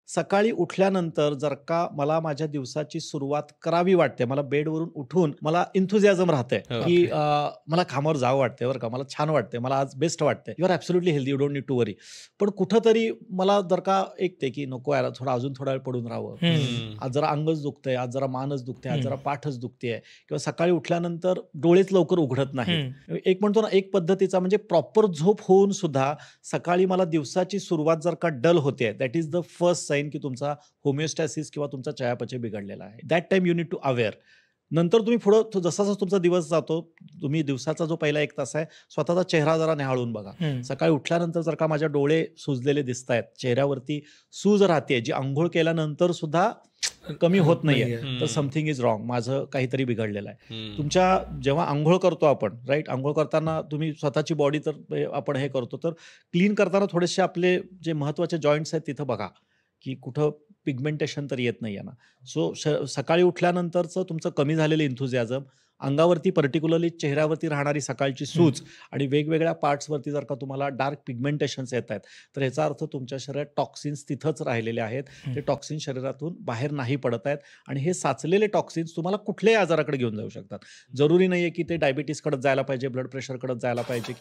सकाळी उठल्यानंतर जर का मला माझ्या दिवसाची सुरुवात करावी वाटते, मला बेडवरून उठून मला एन्थुसियाझम राहतंय, की ओके. मला कामावर जावं वाटतंय बरं का, मला छान वाटतंय, मला आज बेस्ट वाटतंय. You are absolutely healthy, you don't need to worry. पण कुठेतरी मला जर का एक ते, की नको यार अजून थोडा वेळ पडून राहावं. हं. आज जरा अंगच दुखतंय, आज जरा मानच दुखते, आज हं. जरा पाठच दुखतेय किंवा सकाळी उठल्यानंतर डोळेच लवकर उघडत नाहीत. हं. एक म्हणतो ना, एक पद्धतीचा म्हणजे प्रॉपर झोप होऊन सुद्धा सकाळी मला दिवसाची सुरुवात जर का डल होतेय, that is the first sign की तुमचा होमिओस्टॅसिस किंवा तुमचा चयापचय बिघडलेला आहे. That time you need to aware. नंतर तुम्ही पुढं जसा-जसा तुमचा दिवस जातो, तुम्ही दिवसाचा जो पहिला 1 तास आहे, स्वतःचा चेहरा जरा निहाळून बघा. हं. सकाळी उठल्यानंतर जर का माझे डोळे सुजलेले दिसतायत, चेहऱ्यावरती सूज राहतेय, जी अंघोळ केल्यानंतर सुद्धा कमी होत नाहीये, नाहीये. तर हं. Something is wrong. माझं काहीतरी बिघडलेलं आहे. हं. तुमच्या जेव्हा अंघोळ करतो आपण, राइट? अंघोळ करताना तुम्ही स्वतःची बॉडी तर आपण हे करतो, तर क्लीन करताना थोडेसे आपले जे महत्त्वाचे जॉइंट्स आहेत तिथं बघा, की कुठं पिगमेंटेशन तर येत नाहीये ना. सो सकाळी उठल्यानंतरचं तुमचं कमी झालेलं एन्थुसियाझम, अंगावरती पर्टिक्युलरली चेहऱ्यावरती राहणारी सकाळची हं. सूज आणि वेगवेगळ्या पार्ट्सवरती जर का तुम्हाला डार्क पिगमेंटेशन्स येतायत, तर याचा अर्थ तुमच्या शरीरात टॉक्सिन्स तिथंच राहिलेले आहेत. हं. ते टॉक्सिन्स शरीरातून बाहेर नाही पडत आहेत आणि हे साचलेले टॉक्सिन्स तुम्हाला कुठल्याही आजाराकडे घेऊन जाऊ शकतात. जरुरी नाहीये की ते डायबिटीजकडे जायला पाहिजे, ब्लड प्रेशरकडे जायला पाहिजे.